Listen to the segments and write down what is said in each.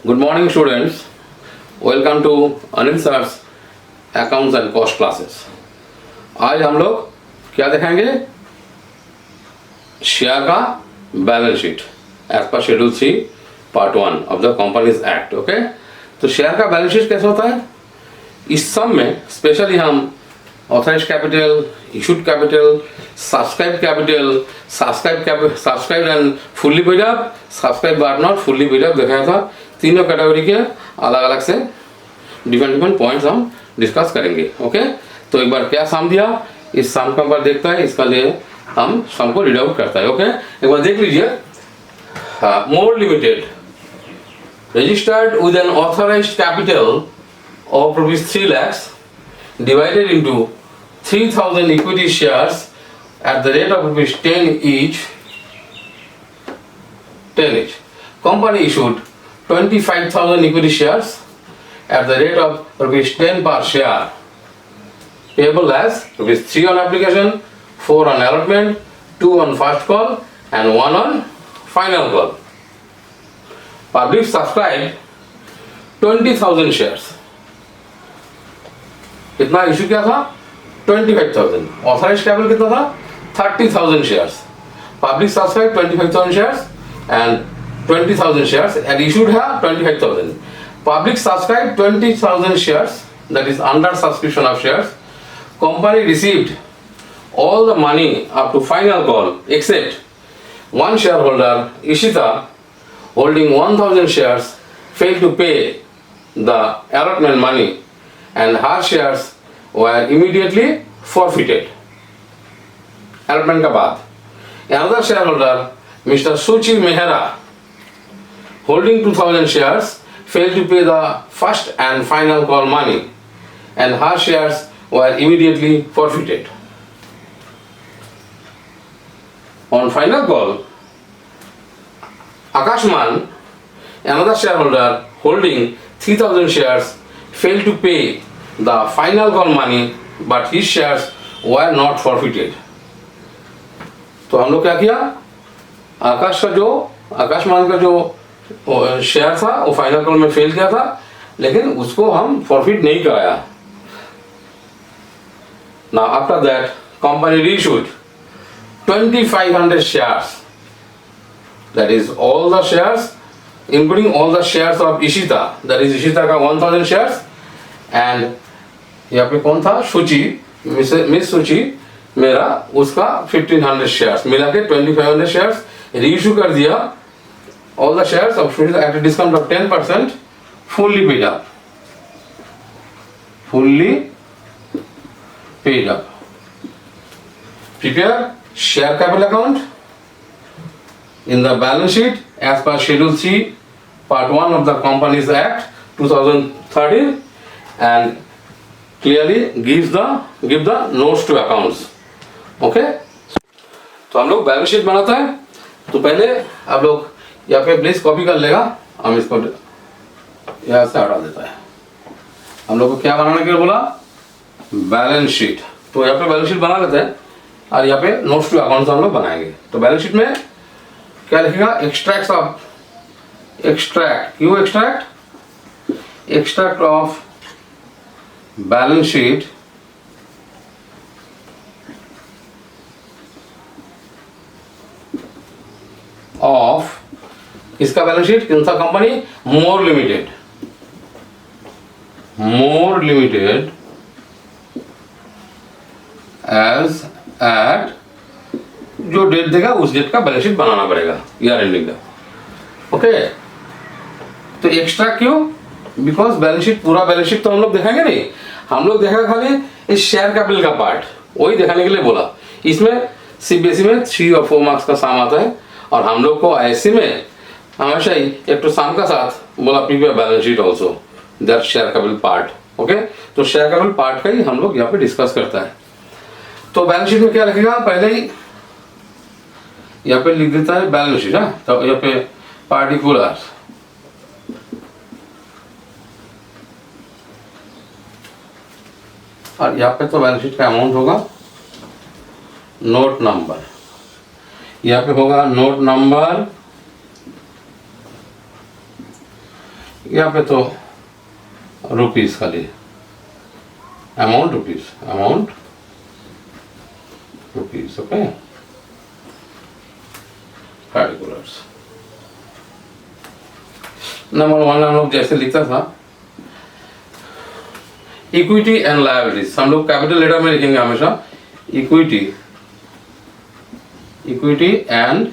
Good morning students. Welcome to Anil sir's accounts and cost classes. आज हम लोग क्या देखेंगे? शेयर का बैलेंस शीट एज पर schedule 3 part 1 of the companies act. Okay, तो शेयर का बैलेंस शीट कैसे होता है? इस सब में स्पेशली हम authorised capital, issued capital, subscribe and fully paid up, subscribe but not fully paid up दिखाया था। तीनों कैटेगरी के अलग अलग से डिफरेंट पॉइंट्स हम डिस्कस करेंगे। ओके, तो एक बार क्या सम दिया, इस सम का बार देखता है, इसका लिए हम सम को रीड आउट करता है। ओके, एक बार देख लीजिए। मोर limited registered with an authorized capital of rupees 3 lakhs divided into 3000 equity shares at the rate of rupees 10 each. Company issued 25,000 equity shares at the rate of rupees 10 per share, payable as rupees 3 on application, 4 on allotment, 2 on first call and 1 on final call. Public subscribed 20,000 shares. कितना issue क्या था? 25,000. Authorised capital कितना था? 30,000 shares. Public subscribed 25,000 shares and 20,000 shares and issued है 25,000. Public subscribed 20,000 shares, that is under subscription of shares. Company received all the money up to final call except one shareholder, Ishita, holding 1,000 shares, failed to pay the allotment money and her shares were immediately forfeited. Allotment का बाद another shareholder, Mr. Suchi Mehra, holding 2,000 shares, failed to pay the first and final call money and her shares were immediately forfeited. On final call, Akashman, another shareholder holding 3,000 shares, failed to pay the final call money but his shares were not forfeited. तो हम लोग क्या किया? आकाशमान का जो share था वो final call में फेल किया था, लेकिन उसको हम फॉरफिट नहीं कराया। Now after that, company reissued 2,500 shares. That is all the shares, including all the shares of Ishita. That is Ishita का 1,000 shares and यहाँ पे कौन था? शुचि, मिस शुचि मेरा, उसका 1,500 shares मिला के 2,500 shares रीइशू कर दिया। All the shares of Shruti at a discount of 10%, fully paid up. Fully paid up. Prepare share capital account in the balance sheet as per Schedule 3, Part 1 of the Companies Act 2013 and clearly give the notes to accounts. Okay? तो हम लोग balance sheet बनाता है, तो पहले आप लोग यहाँ पे प्लीज कॉपी कर लेगा। हम इसको यहाँ से हटा देता है। हम लोग को क्या बनाने के लिए बोला? Balance sheet. तो यहाँ पे बैलेंस शीट बना लेते हैं और यहाँ पे नोट्स टू अकाउंट्स हम लोग बनाएंगे। तो बैलेंस शीट में क्या लिखेगा? एक्सट्रैक्ट क्यों extract of balance sheet of इसका बैलेंस शीट कौन सा कंपनी? मोर लिमिटेड एज एट, जो डेट देगा उस डेट का बैलेंस शीट बनाना पड़ेगा, ईयर एंडिंग का। ओके, तो एक्स्ट्रा क्यों? बिकॉज बैलेंस शीट, पूरा बैलेंस शीट तो हम लोग देखेंगे नहीं, हम लोग देखेगा खाली इस शेयर कैपिटल का पार्ट, वही दिखाने के लिए बोला। इसमें सीबीएसई में 3 और 4 मार्क्स का साम आता है और हम लोग को आईएससी में हमेशा ही एक तो साम का साथ बोला previous balance sheet also that share capital part. Okay, तो शेयर कैपिटल पार्ट का ही हम लोग यहाँ पे डिस्कस करता है। तो बैलेंस शीट में क्या लिखेगा? पहले ही यहाँ पे लिख देता है बैलेंस शीट। तो यहाँ पे पार्टिकुलर और यहाँ पे तो बैलेंस शीट का अमाउंट होगा नोट नंबर, यहाँ पे होगा नोट नंबर यहाँ पे तो रुपीस खाली, amount rupees, okay. Particulars number 1 हम लोग जैसे लिखता था इक्विटी एंड लायबिलिटीज, हम लोग कैपिटल लेटर में लिखेंगे हमेशा इक्विटी एंड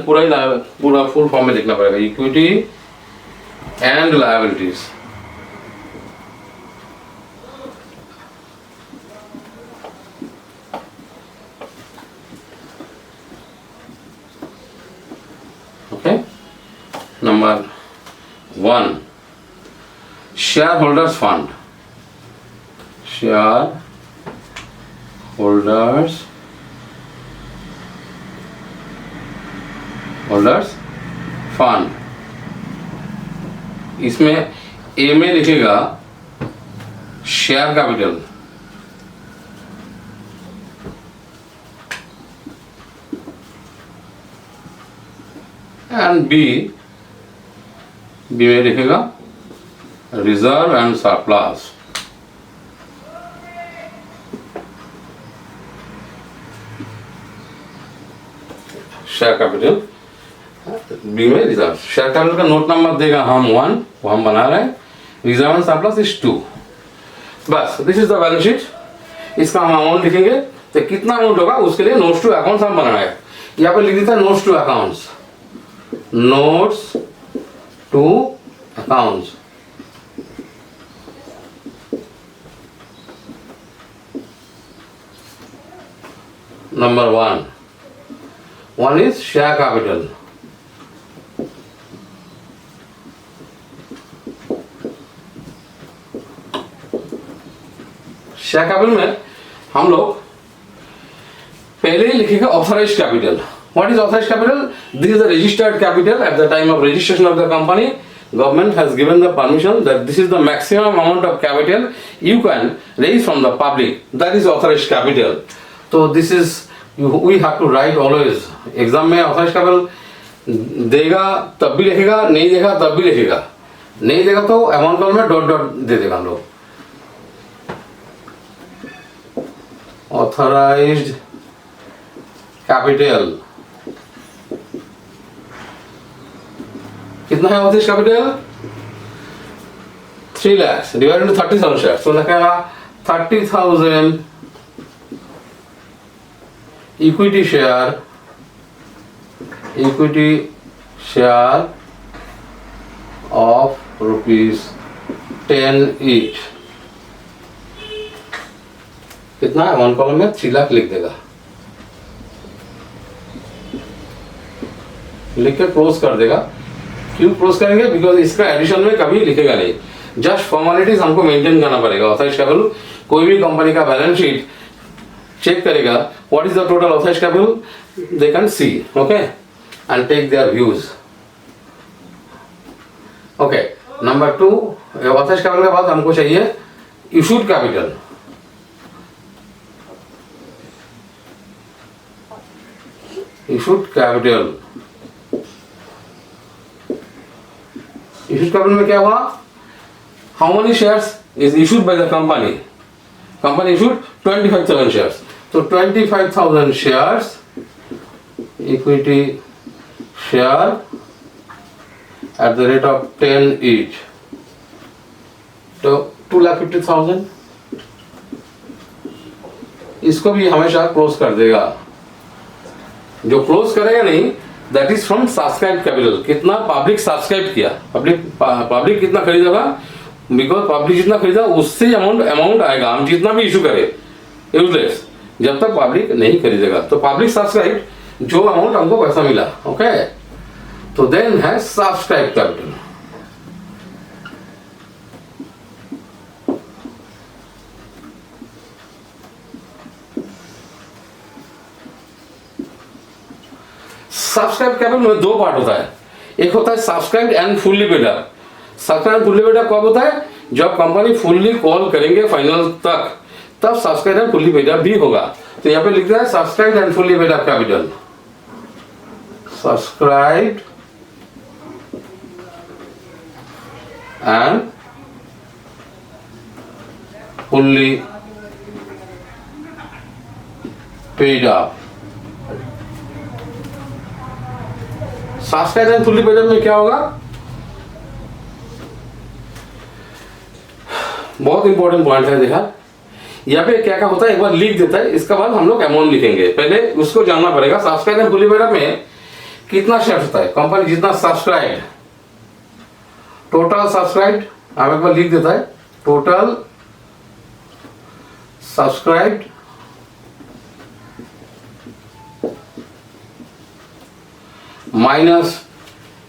पूरा फुल फॉर्म में लिखना पड़ेगा, equity and liabilities. Okay. Number 1 share holders fund, holders fund, इसमें ए में लिखेगा शेयर कैपिटल, एंड बी में लिखेगा reserve and surplus. Share capital B में रिजर्व, शेयर कैपिटल का नोट नंबर देगा हम 1, वो हम बना रहे हैं, रिजर्व एंड सरप्लस इज 2। बस this is the balance sheet. इसका हम अमाउंट लिखेंगे तो कितना अमाउंट होगा उसके लिए नोट्स टू अकाउंट्स हम बना रहे हैं। यहाँ पे लिख देता है notes to accounts, notes to accounts. Number 1 is share capital, share capital में हम लोग पहले ही लिखेंगे authorised capital. What is authorised capital? This is the registered capital at the time of registration of the company. Government has given the permission that this is the maximum amount of capital you can raise from the public. That is authorized capital. So this is we have to write always. Exam में authorized capital देगा तब भी लिखेगा, नहीं देगा तब भी लिखेगा, नहीं देगा तो अमाउंट कॉलम में डॉट डॉट दे देगा हम लोग। ऑथराइज्ड कैपिटल कितना है? Authorised capital 3 lakhs divided into 30,000 share, तो लिखेगा 30,000 इक्विटी शेयर ऑफ ₹10 each। कितना है? 1 कॉलम में 3 लाख लिख देगा, लिख के क्लोज कर देगा। क्यों क्लोज करेंगे? बिकॉज इसका एडिशन में कभी लिखेगा नहीं, जस्ट फॉर्मेलिटीज हमको मेंटेन करना पड़ेगा। ऑथराइज्ड कैपिटल कोई भी कंपनी का बैलेंस शीट चेक करेगा, what is the total authorised capital, they can see, okay, and take their views. Okay, number 2 authorised capital के बाद हमको चाहिए इशूड कैपिटल। इशूड कैपिटल में क्या हुआ? How many shares is issued by the company? Company issued 25,000 shares, तो 25,000 shares equity share at the rate of 10 each, तो 2,50,000। इसको भी हमेशा क्लोज कर देगा। जो क्लोज करेगा नहीं, that is from subscribe capital. कितना पब्लिक सब्सक्राइब किया, पब्लिक कितना खरीदेगा, बिकॉज पब्लिक जितना खरीदा उससे अमाउंट आएगा। हम जितना भी इशू करें यूजलेस, जब तक पब्लिक नहीं खरीदेगा। तो पब्लिक सब्सक्राइब जो अमाउंट हमको पैसा मिला, ओके, तो देन है सब्सक्राइब कैपिटल। सब्सक्राइब कैपिटल में 2 पार्ट होता है, एक होता है subscribe and fully paid up. Subscribe fully paid up कब होता है? जब कंपनी फुल्ली कॉल करेंगे फाइनल तक, तब subscribe and fully paid up भी होगा। तो यहाँ पे लिखता है subscribe and fully paid up capital. Subscribe and fully paid up। Subscribe and fully paid up में क्या होगा, बहुत इंपॉर्टेंट पॉइंट है। देखा यहाँ पे क्या क्या होता है, एक बार लिख देता है, इसके बाद हम लोग अमाउंट लिखेंगे। पहले उसको जानना पड़ेगा subscribe and fully paid up में कितना शेयर होता है। कंपनी जितना सब्सक्राइब, टोटल सब्सक्राइब, हम एक बार लिख देता है, total subscribe minus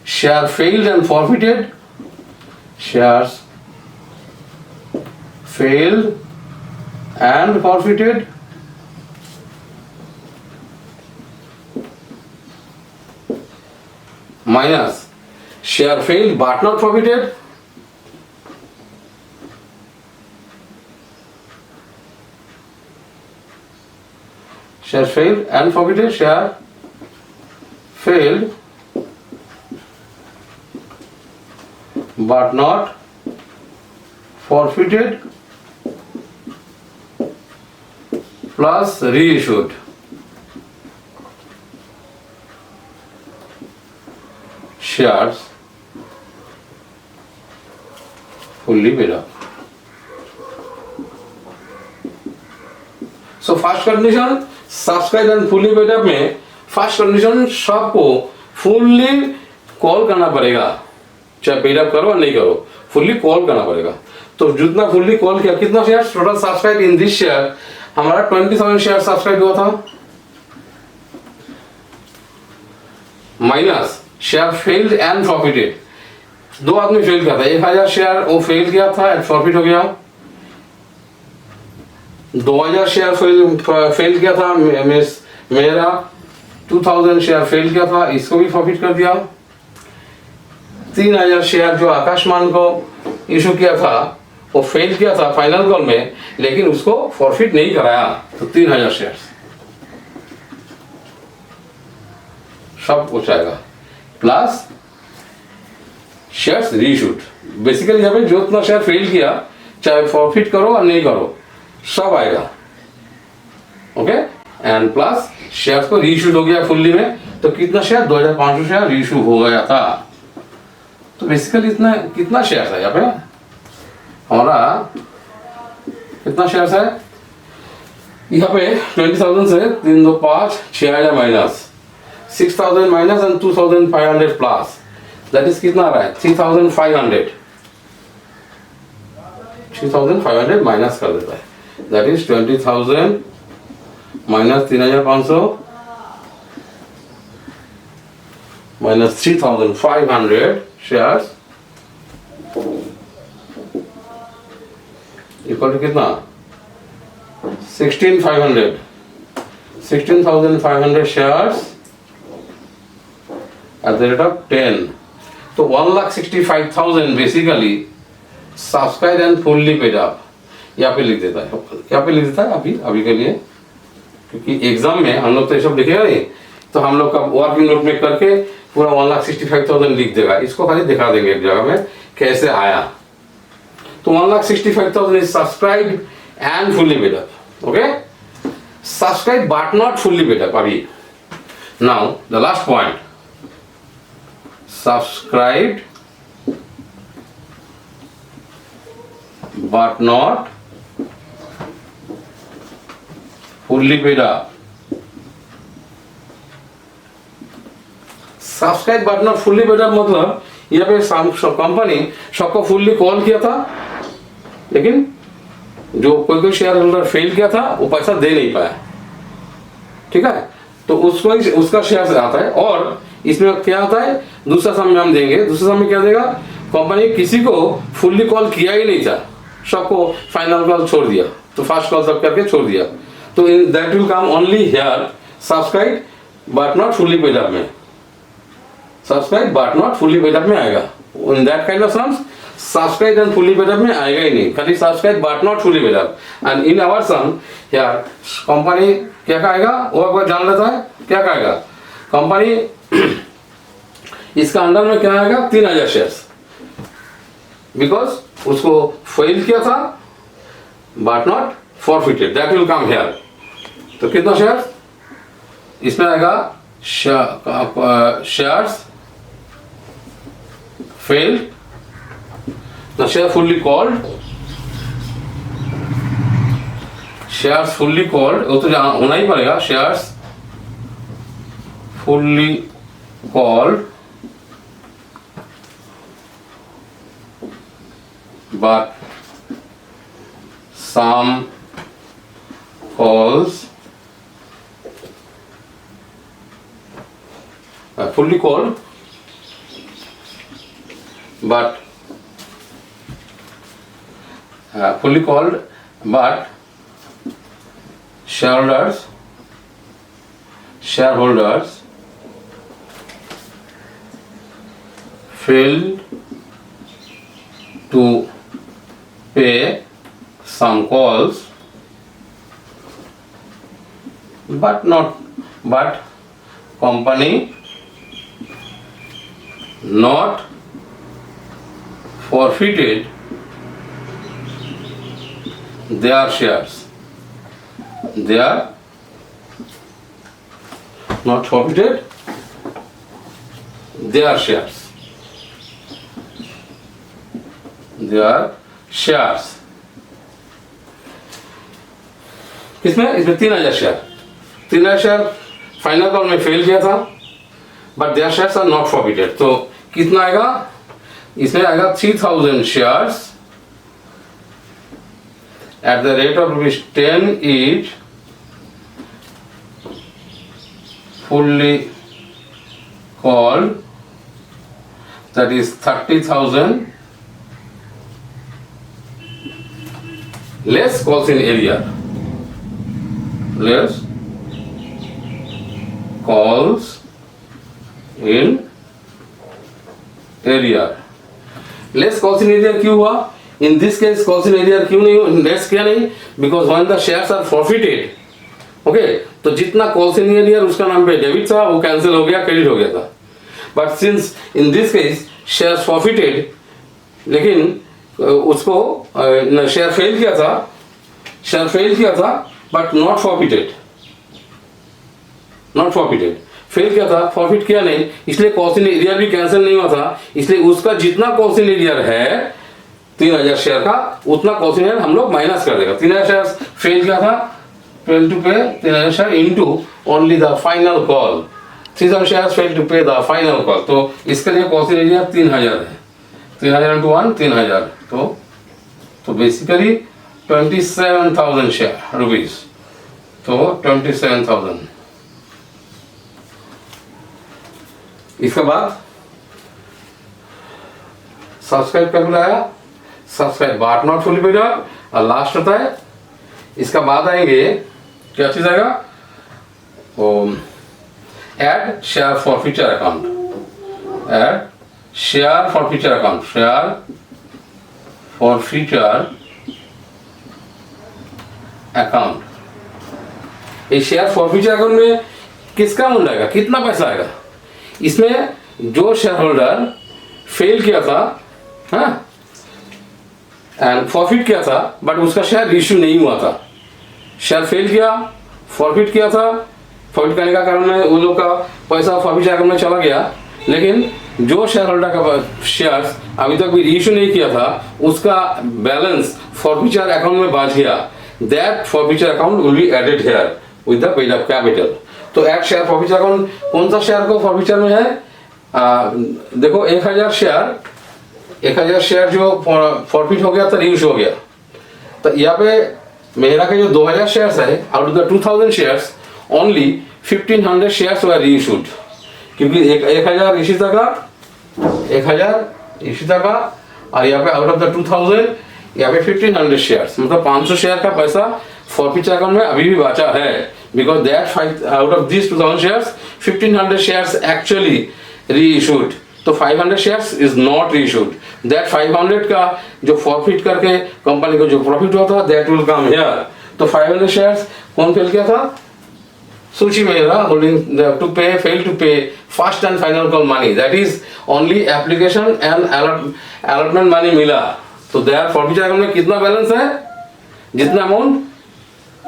share failed and forfeited, shares failed and forfeited minus share failed but not forfeited share failed and forfeited, share failed but not forfeited plus reissued। shares fully paid up। So first condition subscribe and fully paid up में, first condition सबको fully call करना पड़ेगा, चाहे paid up करो या नहीं करो, fully call करना पड़ेगा। तो जितना फुल्ली कॉल किया, कितना share total subscribe in this share, हमारा 20,000 शेयर सब्सक्राइब हुआ था, minus share failed and profited, दो आदमी फेल किया था, 1,000 शेयर वो फेल किया था एंड प्रॉफिट हो गया, 2,000 शेयर फेल किया था, मेरा 2,000 शेयर फेल किया था, इसको भी प्रॉफिट कर दिया, 3,000 शेयर जो आकाशमान को इशू किया था वो फेल किया था फाइनल कॉल में, लेकिन उसको फॉरफिट नहीं कराया, तो 3,000 शेयर सब कुछ आएगा, प्लस शेयर्स रीइश्यूड। बेसिकली यहाँ पे जो इतना शेयर फेल किया, चाहे प्रॉफिट करो या नहीं करो, सब आएगा, ओके। एंड प्लस शेयर्स को रीइश्यूड हो गया फुल्ली में, तो कितना शेयर 2,500 शेयर रीइश्यू हो गया था। तो बेसिकली इतना कितना शेयर है यहाँ पे हमारा, कितना शेयर है यहाँ पे 20,000 से 3, 2, 5, 6,000 minus 6,000 minus and 2,500 plus, that is कितना आ रहा है 3,500 माइनस कर देता है, that is 20,000 minus 3,500 minus 3,500 shares equal to कितना 16,500 shares at the rate of 10। तो 1,65,000 basically subscribe and fully paid up यहाँ पे लिख देता है, अभी के लिए, क्योंकि एग्जाम में हम लोग तो ये सब लिखेगा नहीं, तो हम लोग का वर्किंग नोट में करके पूरा 1,65,000 लिख देगा, इसको खाली दिखा देंगे एक जगह में कैसे आया। तो 1,65,000 is subscribe and fully paid up, okay, subscribe but not fully paid up. अभी now the last point, subscribe but not fully paid up. Subscribe but not fully paid up मतलब यहाँ पे कंपनी सबको फुल्ली कॉल किया था, लेकिन जो कोई शेयर होल्डर फेल किया था वो पैसा दे नहीं पाया, ठीक है, तो उसको उसका शेयर आता है। और इसमें क्या आता है, दूसरा सम में हम देंगे, दूसरा सम में क्या देगा, कंपनी किसी को फुल्ली कॉल किया ही नहीं था, सबको फाइनल कॉल छोड़ दिया, तो फर्स्ट कॉल सब करके छोड़ दिया, तो that will come only here subscribe but not fully paid up में, subscribe but not fully paid up में आएगा। In that kind of sums subscribe and fully paid up में आएगा ही नहीं, खाली subscribe but not fully paid up. And in our sum here company क्या कहेगा वो एक बार जान लेता है, क्या कहेगा कंपनी इसका अंडर में क्या आएगा 3,000 शेयर्स, बिकॉज उसको फेल किया था but not forfeited, that will come here. तो कितना शेयर इसमें आएगा, shares failed, the share fully called, shares fully called, वो तो होना ही पड़ेगा, shares fully called but some calls fully called but shareholders failed to pay some calls but company not forfeited their shares. They are not forfeited their shares. Their shares. किसमें? इसमें 3000 share, 3000 share final call में fail किया था but their shares are not forfeited. तो कितना आएगा इसमें? आएगा 3000 shares at the rate of ₹10 each, fully called, that is 30,000 less calls in area, less calls in area, less calls in area क्यों हुआ? In this case calls in area क्यों नहीं less किया नहीं? Because when the shares are forfeited, okay तो जितना calls in area उसका नाम पे डेबिट था वो कैंसिल हो गया, क्रेडिट हो गया था। But since in this case share forfeited, लेकिन उसको शेयर फेल किया था बट नॉट फॉरफिटेड, फेल किया था, फॉरफिट किया नहीं, इसलिए कॉस्ट इन एरियर भी कैंसिल नहीं हुआ था, इसलिए उसका जितना कॉस्ट इन एरियर है 3000 शेयर का उतना कॉस्ट इन एरियर हम लोग माइनस कर देगा। 3000 शेयर फेल किया था, fail to pay 3000 share into only the final call, 3000 share fail to pay the final call. तो इसके लिए कॉस्ट इन एरियर 3000 है, 3000 इंटू 1 3000, तो बेसिकली 27,000 शेयर रुपीज, तो 27,000। इसके बाद सब्सक्राइब कर बुलाया, subscribe but not fully paid, और लास्ट होता है इसका बाद आएंगे क्या चीज आएगा? Add share for future account, add share for future account, share for future account. ये शेयर फॉर फ्यूचर अकाउंट में किसका अमाउंट आएगा, कितना पैसा आएगा? इसमें जो शेयर होल्डर फेल किया था, हाँ, एंड फॉरफिट किया था बट उसका शेयर इश्यू नहीं हुआ था, शेयर फेल किया, फॉरफिट किया था, फॉरफिट करने का कारण में वो लोग का पैसा फॉरफिट अकाउंट में चला गया, लेकिन जो शेयर होल्डर का शेयर अभी तक भी इश्यू नहीं किया था उसका बैलेंस फॉरफिचर अकाउंट में बच गया, that forfeiture account will be added here with the paid up capital. तो ऐड शेयर फॉरफिचर अकाउंट, कौन सा शेयर को फॉरफिचर में है? देखो 1000 शेयर जो फॉरफिट हो गया था, रीइश्यू हो गया, तो यहाँ पे मेरा के जो 2000 शेयर्स है, out of the 2000 shares only 1500 shares were reissued, क्योंकि 1000 इश्यू था का, और यहाँ पे आउट ऑफ द 2000 यहाँ पे 1500 शेयर्स, मतलब 500 शेयर का पैसा फॉरफिचर अकाउंट में अभी भी बचा है, because that out of this 2000 shares 1500 shares actually reissued, तो 500 shares is not reissued, that 500 का जो फॉरफिट करके कंपनी को जो प्रॉफिट हुआ था दैट विल कम हियर। तो 500 शेयर्स कौन फेल किया था? Suchi Mehra holding to pay, fail to pay first and final call money. That is only application and allotment money मिला. तो their forfeiture account में कितना बैलेंस है? जितना अमाउंट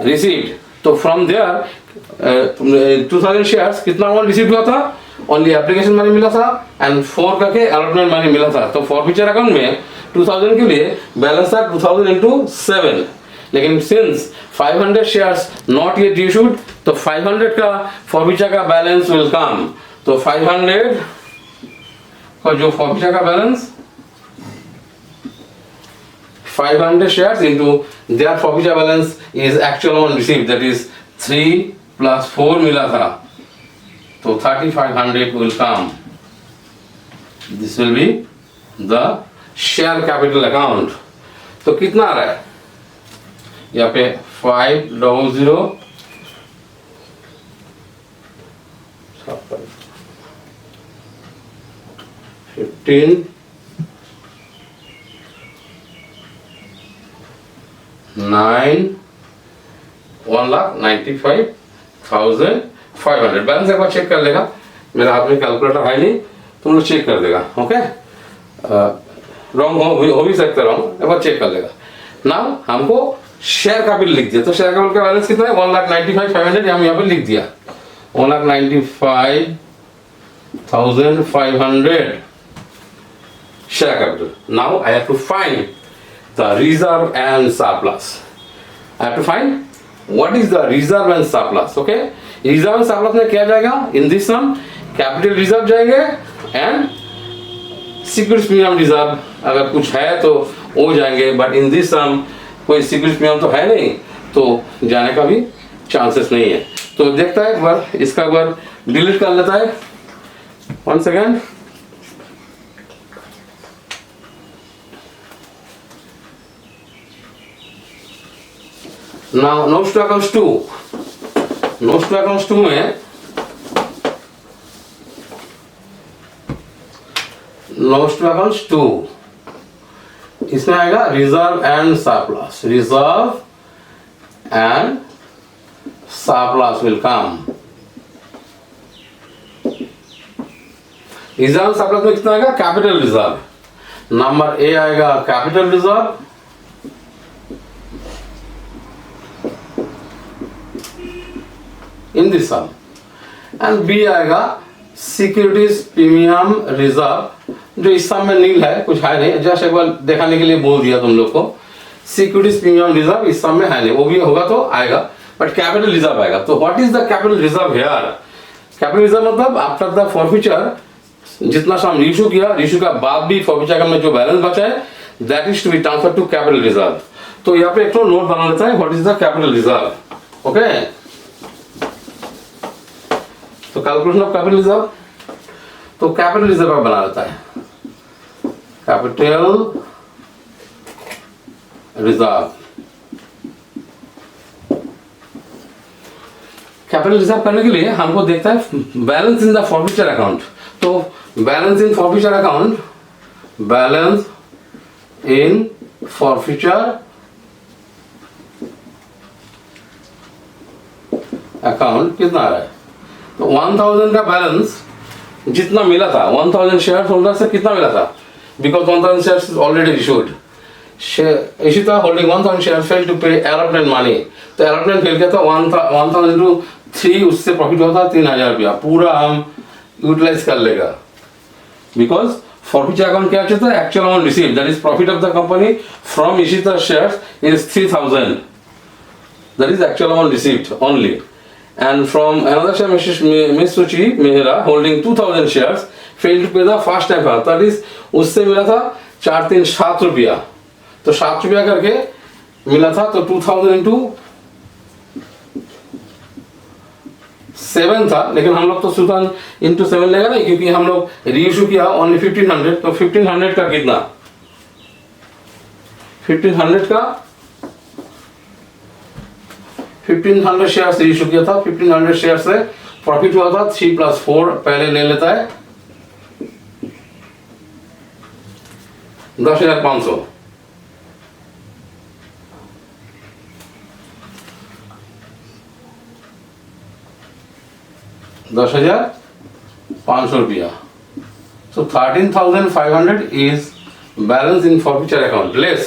रिसीव्ड. तो फ्रॉम देयर 2000 शेयर्स कितना अमाउंट रिसीव हुआ था? ओनली एप्लीकेशन मनी मिला था एंड 4 करके अलॉटमेंट मनी मिला था. तो फॉरफीचर अकाउंट में 2000 के लिए बैलेंस था 2000 into 7. लेकिन since 500 shares not yet issued, तो 500 का फॉरफीचर का बैलेंस विल कम. तो 500 का जो फॉरफीचर का balance 500 shares into their forfeiture balance is actual amount received, that is 3 plus 4 मिला था, तो 3500 will come. This will be the share capital account. तो कितना आ रहा है यहाँ पे? 500 15 9 1,95,500. बैलेंस एक बार चेक कर लेगा. मेरे हाथ में कैलकुलेटर है नहीं, तुम लोग चेक कर देगा. ओके, रॉन्ग हो भी सकता है, रॉन्ग, एक बार चेक कर लेगा. नाउ हमको शेयर कैपिटल लिख दिया. तो शेयर कैपिटल का बैलेंस कितना है? 1,95,500. हम यहाँ पे लिख दिया 1,95,500 share capital. Now I have to find the reserve and surplus. I have to find what is the reserve and surplus. Okay, reserve and surplus में क्या जाएगा? In this sum capital reserve जाएंगे and securities premium reserve अगर कुछ है तो वो जाएंगे. But in this sum कोई securities premium तो है नहीं, तो जाने का भी चांसेस नहीं है. तो देखता है एक बार, इसका एक बार डिलीट कर लेता है. 1 second. Now notes to accounts 2. Notes to accounts 2 में notes to accounts 2 इसमें आएगा reserve and surplus. Reserve and surplus will come. Reserve and surplus में कितना आएगा? Capital reserve. नंबर A आएगा capital reserve. In this sum and B आएगा securities premium reserve, जो इस सम में नील है, कुछ है नहीं, जस्ट एक बार दिखाने के लिए बोल दिया तुम लोग को. सिक्योरिटीज प्रीमियम रिजर्व इस सम में है नहीं, वो भी होगा तो आएगा, बट कैपिटल रिजर्व आएगा. तो what is the capital reserve here? Capital reserve मतलब आफ्टर द फॉरफीचर जितना सम इशू किया, इशू का बाद भी फॉरफीचर में जो बैलेंस बचा है that is to be transfer to capital reserve. तो यहाँ पे एक तो नोट बना लेता है what is the capital reserve. Okay, तो कैलकुलेशन ऑफ कैपिटल रिजर्व, तो कैपिटल रिजर्व बना लेता है कैपिटल रिजर्व. कैपिटल रिजर्व करने के लिए हमको देखता है balance in the forfeiture account. तो balance in forfeiture account, balance in forfeiture account कितना आ रहा है? तो 1000 का बैलेंस जितना मिला था, 1000 शेयर होल्डर से कितना मिला था? Because 1000 shares already issued. इसी तरह होल्डिंग 1000 शेयर फेल टू पे अलॉटमेंट मनी. तो अलॉटमेंट फेल किया था 1000 into 3, उससे प्रॉफिट हुआ था 3000 रुपया. पूरा हम यूटिलाइज कर लेगा बिकॉज फॉरफीचर अकाउंट क्या चाहता है? Actual amount receive, that is profit of the company from Ishita shares is 3000. That is actual amount received only. And from another share, Miss Suchi Mehra holding 2000 shares failed to pay the first time. That is उससे मिला था 437 रुपया. तो 7 रुपया करके मिला था, तो 2000 into 7 था, लेकिन हम लोग तो 2000 into 7 लेगा नहीं, क्योंकि हम लोग रीइशू किया ओनली 1500. तो 1500 का कितना? 1500 का 1500 शेयर से इशू किया था. 1500 शेयर से प्रॉफिट हुआ था 3 + 4 पहले ले लेता है 10,500. 10,500 रुपया. So 13,500 is balance in forfeiture account less.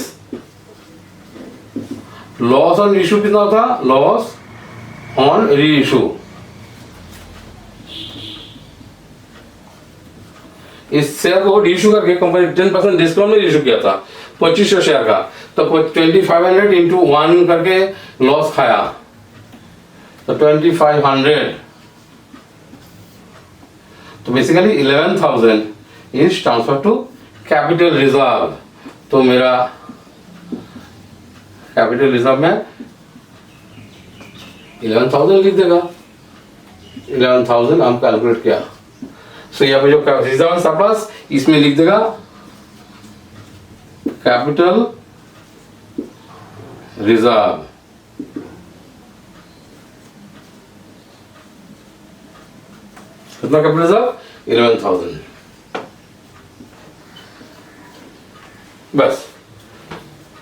Loss on issue कितना होता? लॉस ऑन री इशू. इस शेयर को री इशू करके कंपनी 10% डिस्काउंट में इशू किया था 2500 शेयर का, तो 2500 इंटू 1 करके लॉस खाया, तो 2500. तो basically 11,000 is transfer to capital reserve. तो मेरा कैपिटल रिजर्व में 11,000 लिख देगा. 11,000 हम कैलकुलेट किया. सो यहाँ पे जो रिजर्व सरप्लस इसमें लिख देगा कैपिटल रिजर्व. कितना कैपिटल रिजर्व? 11,000. बस.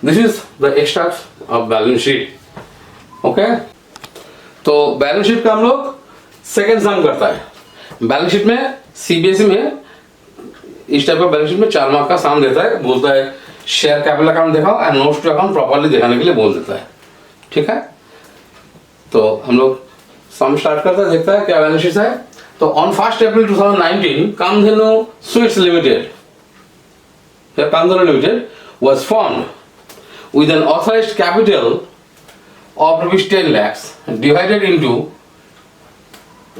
This is the extract of balance sheet. Okay, तो बैलेंस शीट का हम लोग सेकेंड सम करता है. बैलेंस शीट में सीबीएसई में इस टाइप का बैलेंस शीट में 4 मार्क का सम देता है. बोलता है शेयर कैपिटल अकाउंट दिखाओ and notes to account properly दिखाने के लिए बोल देता है. ठीक है, तो हम लोग सम स्टार्ट करते हैं, देखता है क्या बैलेंस शीट है. तो on 1 April 2019 Kamdhenu sweets limited, Kamdhenu limited was formed with an authorized capital of rupees 10 lakhs divided into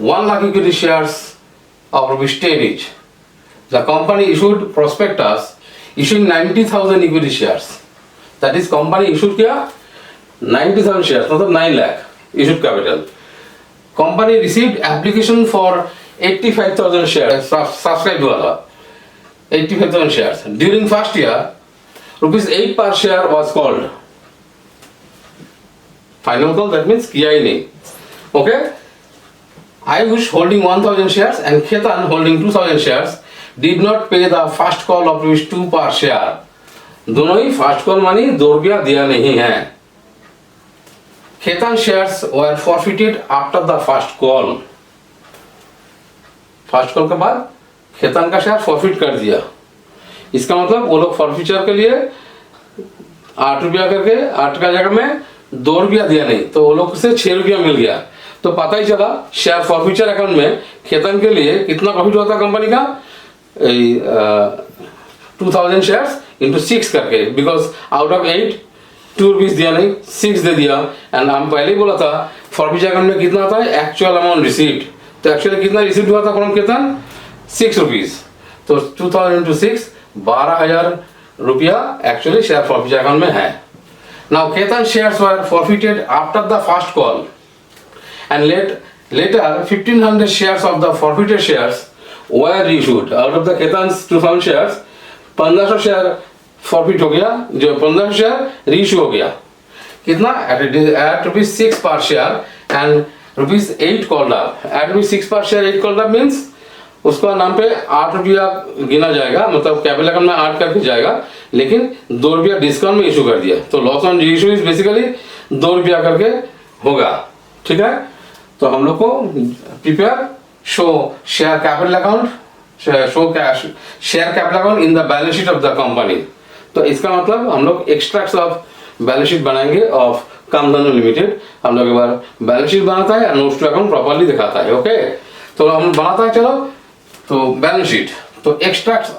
1 lakh equity shares of rupees 10 each. The company issued prospectus issuing 90,000 equity shares. That is company issued क्या 90,000 shares, मतलब 9 lakh issued capital. Company received application for 85,000 shares, subscribed हुआ था 85,000 shares. During first year rupees 8 per share was called. Final call, that means किया ही नहीं. Okay, Ayush holding 1,000 shares and Ketan holding 2,000 shares did not pay the first call of rupees 2 per share. दोनों ही first call money 2 रुपया दिया नहीं है. Ketan shares were forfeited after the first call. First call के बाद खेतान का share forfeit कर दिया. इसका मतलब वो लोग फॉरफिचर के लिए 8 रुपया करके 8 का जगह में 2 रुपया दिया नहीं, तो वो लोग से 6 रुपया मिल गया. तो पता ही चला शेयर फॉरफिचर अकाउंट में खेतन के लिए कितना प्रॉफिट होता कंपनी का 2,000 शेयर्स इंटू 6 करके, बिकॉज आउट ऑफ 8 2 रुपीज दिया नहीं 6 दे दिया. एंड हम पहले ही बोला था फॉरफिचर अकाउंट में कितना था एक्चुअल अमाउंट रिसीव्ड. तो एक्चुअली कितना रिसीव्ड हुआ था फ्रॉम खेतन 6 रुपीज. तो 2,000 इंटू 6 12,000 रुपया एक्चुअली शेयर फॉरफिचर अकाउंट में है. Now Khetan shares were forfeited after the first call and later 1,500 shares of the forfeited shares were reissued. Out of the Ketan's 2,000 shares 1,500 share forfeit हो गया, जो 1,500 share reissue हो गया. कितना at rupees 6 per share and rupees 8 called up. At rupees 6 per share 8 called up means उसका नाम पे 8 रुपया गिना जाएगा, मतलब कैपिटल अकाउंट में 8 करके जाएगा, लेकिन 2 रुपया डिस्काउंट में इशू कर दिया. तो loss on reissue is basically 2 रुपया करके होगा. ठीक है, तो हम लोग को prepare show share capital account, show cash share capital account in the balance sheet of the company. तो इसका मतलब हम लोग एक्सट्रैक्ट्स ऑफ बैलेंस शीट बनाएंगे ऑफ कामधेनु लिमिटेड. हम लोग एक बार बैलेंस शीट बनाता है, नोट्स टू अकाउंट प्रॉपर्ली दिखाता है. ओके, तो हम बनाता है. चलो, तो बैलेंस शीट, तो extracts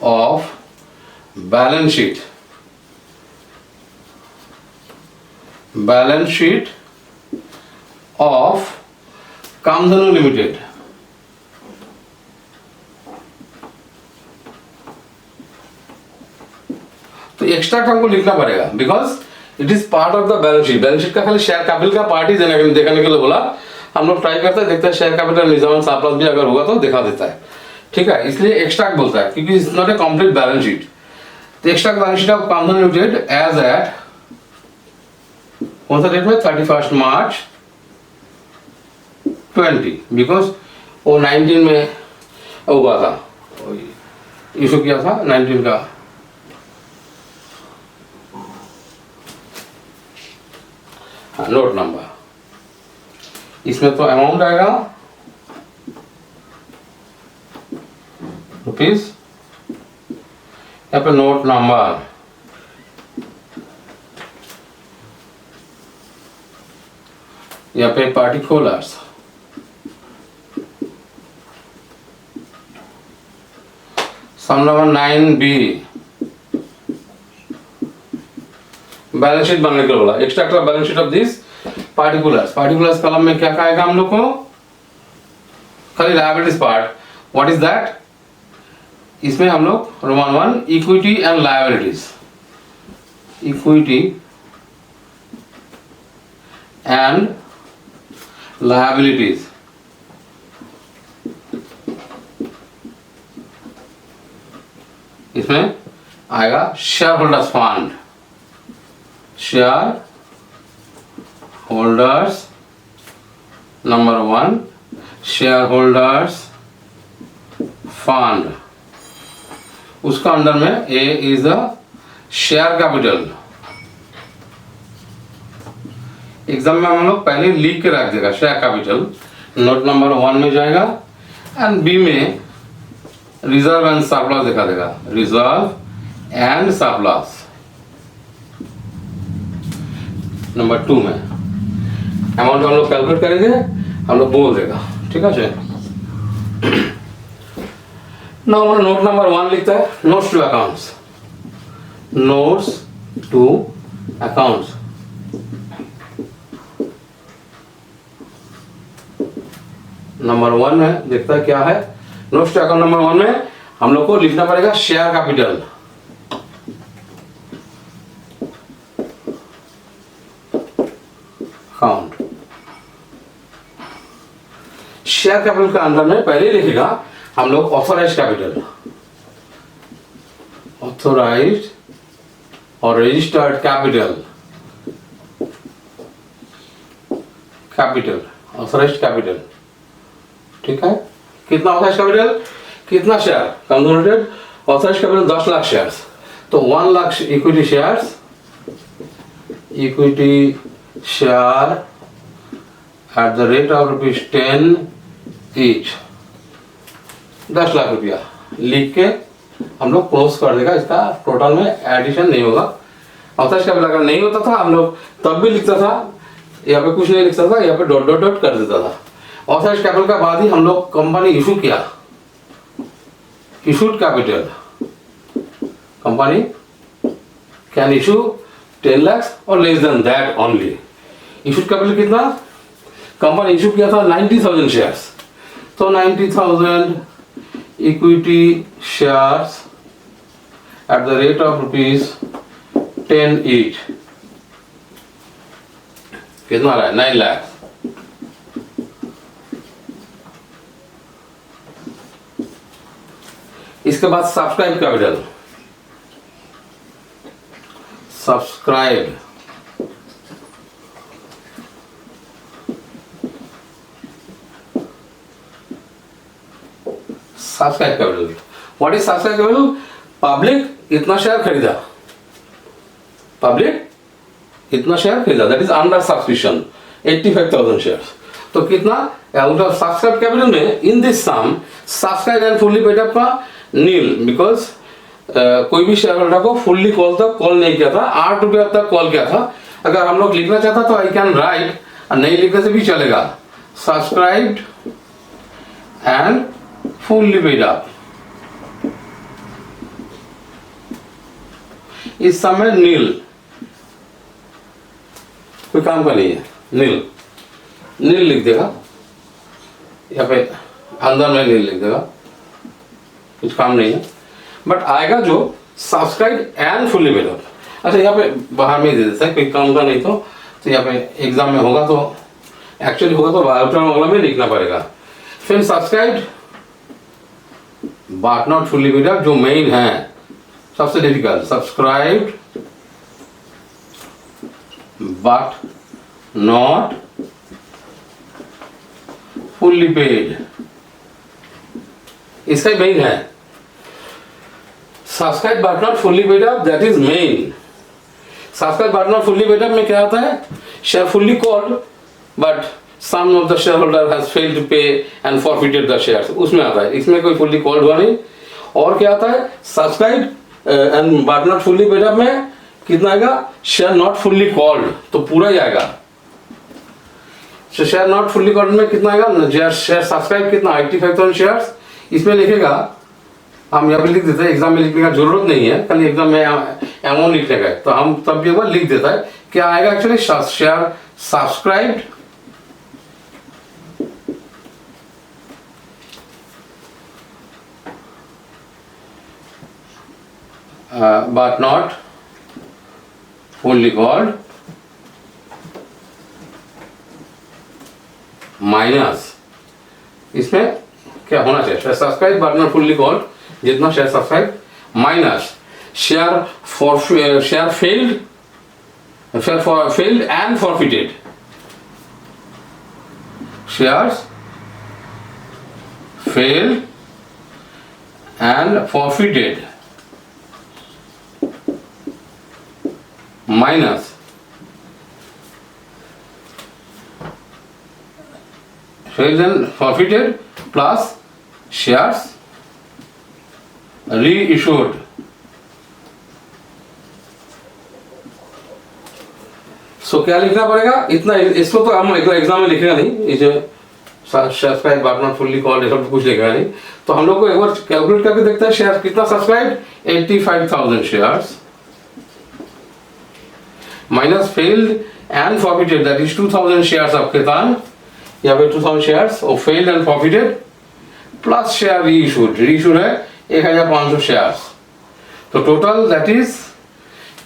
of balance sheet of Kamdhenu limited. तो एक्स्ट्रैक्ट हमको लिखना पड़ेगा because it is part of the balance sheet. Balance sheet का खाली शेयर कैपिटल का पार्ट ही देखने के लिए बोला. हम लोग ट्राई करते हैं, देखते हैं शेयर कैपिटल निजाम सरप्लस भी अगर होगा तो दिखा देता है. ठीक है, इसलिए एक्सट्रैक्ट बोलता है क्योंकि it's not a complete balance sheet. तो extract balance sheet of Kamdhenu limited as at कौन सा डेट में 31 मार्च 20 बिकॉज वो 19 में हुआ था, इशू किया था 19 का। हाँ, नोट नंबर, इसमें तो अमाउंट आएगा रुपीज, यहाँ पे नोट नंबर, यहाँ पे particulars, some number 9B, balance sheet बनने के लिए बोला, extract balance sheet of this particulars. Particulars column में क्या आएगा हम लोग को, खाली liabilities part, what is that, इसमें हम लोग roman 1 equity and liabilities, equity and liabilities, इसमें आएगा share holders fund, share holders number 1 share holders fund, उसका अंदर में a is the share capital. Exam में हम लोग पहले लिख के रख देगा शेयर कैपिटल, नोट नंबर 1 में जाएगा, एंड बी में रिजर्व एंड सरप्लस दिखा देगा, रिजर्व एंड सरप्लस। नंबर 2 में अमाउंट हम लोग कैलकुलेट करेंगे, हम लोग बोल देगा, ठीक है। नोट नंबर 1 लिखता है notes to accounts, notes to accounts, number 1 में देखता है क्या है, नोट्स टू अकाउंट नंबर 1 में हम लोग को लिखना पड़ेगा share capital, account, share capital का अंदर में पहले लिखेगा हम लोग ऑथोराइज कैपिटल, ऑथोराइज और registered capital, capital authorise capital, ठीक है। कितना ऑथराइज कैपिटल, कितना share, consolidated authorise capital 10 lakh shares, तो 1 lakh equity shares, equity share at the rate of ₹10 each, 10 lakh रुपया लिख के हम लोग क्लोज कर देगा, इसका टोटल में एडिशन नहीं होगा। ऑथराइज कैपिटल अगर नहीं होता था हम लोग तब भी लिखता था, यहाँ पे कुछ नहीं लिखता था, यहाँ पे डॉट डॉट डॉट कर देता था। ऑथराइज कैपिटल का बाद ही हम लोग कंपनी इशू किया, issued capital, company can issue 10 lakhs और less than that only. Issued capital कितना, कंपनी इशू किया था 90,000 शेयर्स, तो 90,000 equity shares at the rate of ₹10 each, कितना आ रहा है 9 लाख। इसके बाद subscribe capital, subscribe subscribe capital, what is subscribe capital, public इतना शेयर खरीदा, पब्लिक इतना शेयर खरीदा, that is under subscription 85,000 shares, तो कितना आउट ऑफ सब्सक्राइब कैपिटल में in this sum subscribe and fully paid up का नील, बिकॉज कोई भी शेयर होल्डर को फुल्ली कॉल तक कॉल नहीं किया था, 8 रुपया तक कॉल किया था। अगर हम लोग लिखना चाहता तो आई कैन राइट, नहीं लिखने से भी चलेगा, subscribed and fully paid up. इस समय नील, कोई काम का नहीं है, नील नील लिख देगा, यहाँ पे अंदर में नील लिख देगा, कुछ काम नहीं है, बट आएगा जो subscribe and fully paid up. अच्छा, यहाँ पे बाहर में दे देता है, कोई काम का नहीं तो यहाँ पे एग्जाम में होगा तो एक्चुअली होगा तो बायोग्राम में लिखना पड़ेगा। फिर subscribe but not fully paid up, जो मेन है सबसे difficult, subscribe but not fully paid, इसका मेन है subscribe but not fully paid up, that is main. Subscribe but not fully paid up में क्या आता है, share fully called but some of the share holder has failed to pay and forfeited the shares, उसमें आता है। इसमें कोई fully called हुआ नहीं। और क्या आता है, subscribe and but not fully paid up में कितना आएगा, शेयर नॉट फुल्ली कॉल्ड, तो पूरा ही आएगा। शेयर नॉट फुल्ली कॉल्ड में कितना आएगा, शेयर सब्सक्राइब कितना 85,000 शेयर्स, इसमें लिखेगा, हम यहाँ पे लिख देते हैं, एग्जाम में लिखने का जरूरत नहीं है, कल एग्जाम में अमाउंट लिखने का है, तो हम तब भी एक बार लिख देता है क्या आएगा actually, share subscribed but not fully called minus, इसमें क्या होना चाहिए, share subscribe but not fully called, जितना share subscribe minus share failed and forfeited, shares failed and forfeited minus failed and forfeited plus shares reissued। So क्या लिखना पड़ेगा, इतना, इसको तो हम एग्जाम में लिखेगा नहीं, ये जो subscribe but not fully called ये सब कुछ लिखेगा नहीं, तो हम लोग को एक बार कैलकुलेट करके देखते हैं, शेयर कितना subscribe 85,000 shares minus failed and forfeited that is 2,000 shares of Khetan, यहाँ पे 2,000 शेयर्स और failed and forfeited plus share reissued, reissued है 1,500 शेयर्स, तो टोटल दैट इज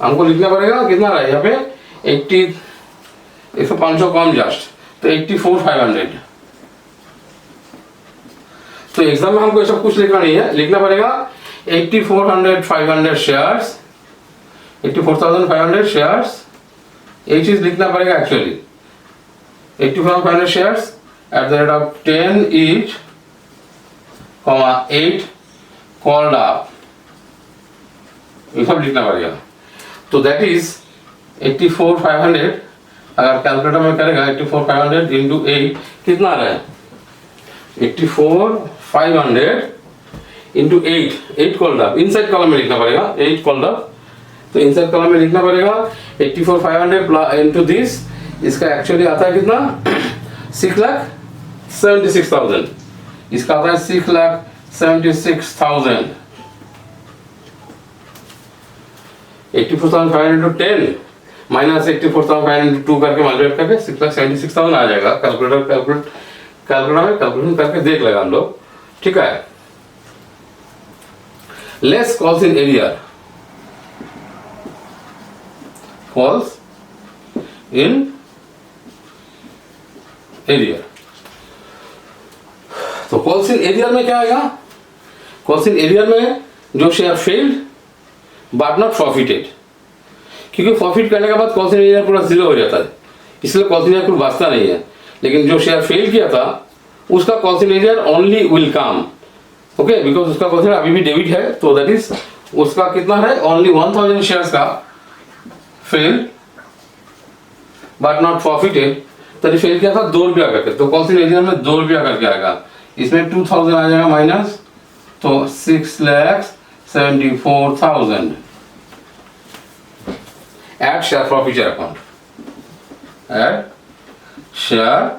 हमको लिखना पड़ेगा कितना रहा है यहाँ पे 80, इसको 500 कम जस्ट, तो 84,500। तो एग्जाम में हमको ये सब कुछ लिखना नहीं है, लिखना पड़ेगा 84,500 शेयर्स, 84,500 शेयर्स, ये चीज लिखना पड़ेगा actually, 84,500 shares at the rate of 10 each, 8 called up, ये सब लिखना पड़ेगा। तो दैट इज 84,500, अगर कैलकुलेटर में करेगा 84,500 इंटू 8 कितना आ रहा है, 84,500 into 8 called up, inside column में लिखना पड़ेगा 8 कॉल्ड अप, तो इनसाइड कॉलम में लिखना पड़ेगा 84,500 इंटू दिस, इसका एक्चुअली आता है कितना 6,76,000, इसका आता है 6,76,000, 84,500 इंटू 10 माइनस 84,500 इंटू 2 करके मल्टीप्लाई करके 6,76,000 आ जाएगा। कैलकुलेटर में कैलकुलेशन करके देख लेगा हम लोग, ठीक है। Less calls in arrear, calls in arrear, तो कॉल्स इन एरियर में क्या आएगा, कॉल्स इन एरियर में जो share failed but not profited, क्योंकि प्रॉफिट करने के बाद कॉल्स इन एरियर पूरा जीरो हो जाता है, इसलिए कॉल्स इन एरियर कुछ बचता नहीं है, लेकिन जो शेयर फेल किया था उसका calls in arrear only will come, okay, because उसका कॉल्स इन एरियर अभी भी डेबिट है, तो दैट इज उसका कितना है, ओनली 1,000 शेयर्स का फेल बट नॉट प्रॉफिटेड, तभी फेल किया था 2 रुपया करके, तो कॉल्स इन एरियर में 2 रुपया करके आएगा, इसमें 2,000 आ जाएगा माइनस, तो 6,74,000 at share forfeiture account, at share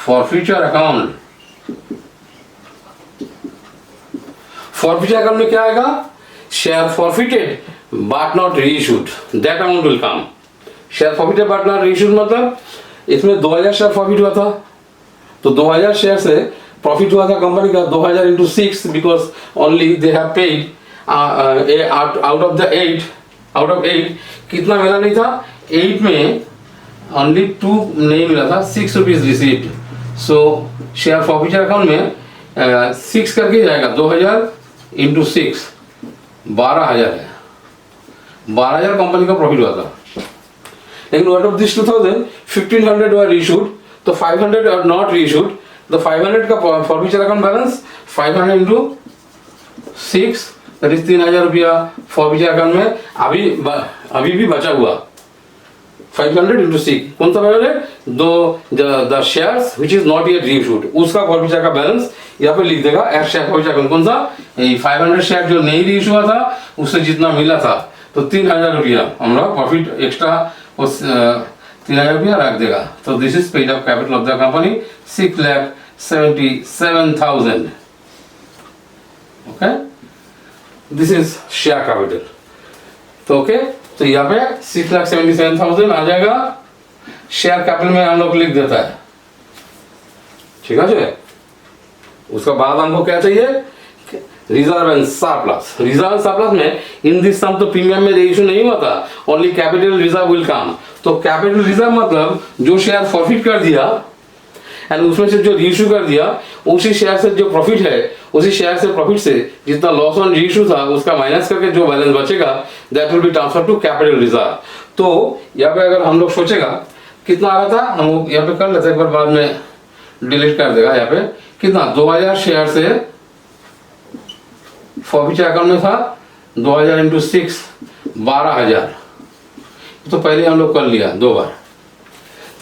forfeiture account. Forfeiture account में क्या आएगा, share forfeited but not reissued, that amount will come. Share forfeited but not reissued मतलब इसमें 2,000 शेयर प्रॉफिट हुआ था, तो 2,000 शेयर से प्रॉफिट हुआ था कंपनी का 2,000 into 6, because only they have paid out of 8 कितना मिला नहीं था, 8 में ओनली 2 नहीं मिला था, 6 रुपीज रिसीव्ड, सो शेयर फॉरफिचर अकाउंट में 6 करके जाएगा, 2,000 इंटू 6 12,000 है, 12,000 कंपनी का प्रॉफिट हुआ था, लेकिन out of this 2,000 1,500 were issued, तो 500 आर नॉट रीइशूड, तो 500 का forfeiture account balance 500 into 6 that is 3000 रुपया फॉरफीचर अकाउंट में अभी भी बचा हुआ 500 इंटू 6 कौन सा बैलेंस है? The shares which is not yet reissued उसका फॉरफीचर का बैलेंस यहाँ पे लिख देगा एट शेयर फॉरफीचर अकाउंट। कौन सा? 500 शेयर जो नहीं रीइशू हुआ था उससे जितना मिला था तो 3000 रुपया हम लोग प्रॉफिट एक्स्ट्रा उस 3000 रुपया रख देगा। तो this is paid up capital of the company 6,77,000। Okay, this is share capital. तो ओके, तो यहाँ पे 6,77,000 आ जाएगा। शेयर कैपिटल में हम लोग लिख देता है, ठीक है जी। उसका बाद हमको क्या चाहिए? Reserve and surplus. Reserve surplus में इन दिस सम तो प्रीमियम में इशू नहीं हुआ था, only capital reserve will come. तो कैपिटल रिजर्व मतलब जो शेयर फॉरफिट कर दिया एंड उसमें से जो रीइशू कर दिया उसी शेयर से जो प्रॉफिट है उसी शेयर से प्रॉफिट से जितना लॉस ऑन रीइशू था उसका माइनस करके जो बैलेंस बचेगा that will be transfer to capital reserve. तो यहाँ पे अगर हम लोग सोचेगा कितना आ रहा था, हम यहाँ पे कर लेते हैं, एक बार बाद में डिलीट कर देगा। यहाँ पे कितना 2000 शेयर से फॉरफीचर अकाउंट में था 2000 इंटू 6 12,000। तो पहले हम लोग कर लिया 2 बार,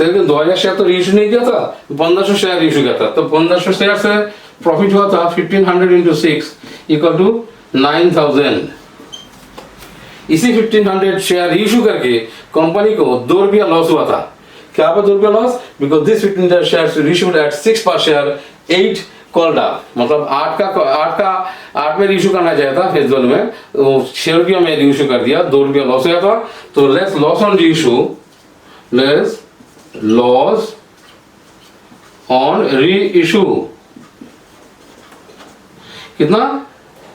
लेकिन 2000 शेयर तो रीइशू नहीं किया था, 1500 शेयर रीइशू किया था। तो 1500 शेयर से प्रॉफिट हुआ था 1500 इंटू 6 इक्वल टू 9000। इसी 1500 शेयर रीइशू करके कंपनी को 2 रुपया लॉस हुआ था। क्या पर 2 रुपया loss? Because this 1500 share reissued at 6 per share 8 called up, मतलब 8 में रीइशू करना चाहिए था फेज 1 में, 6 रुपया में रीइशू कर दिया, 2 रुपया लॉस हुआ था। तो less loss on reissue, less loss on reissue कितना?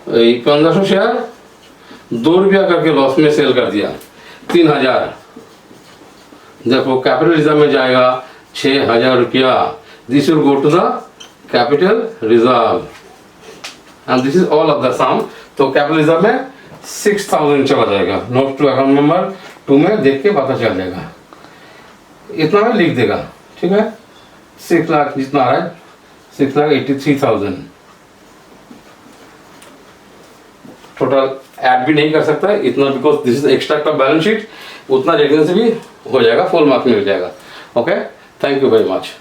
1500 शेयर 2 रुपया करके लॉस में सेल कर दिया 3000। देखो कैपिटल रिजर्व में जाएगा 6000 रुपया। This will go to the capital reserve and this is all of the sum. तो कैपिटल रिजर्व में 6000 चला जाएगा। नोट टू अकाउंट नंबर 2 में देख के पता चल जाएगा, इतना में लिख देगा, ठीक है। 6 लाख जितना आ रहा है 6,83,000 टोटल। ऐड भी नहीं कर सकता है इतना because this is extract of balance sheet, उतना देखने से भी हो जाएगा, फुल मार्क मिल जाएगा। Okay, thank you very much.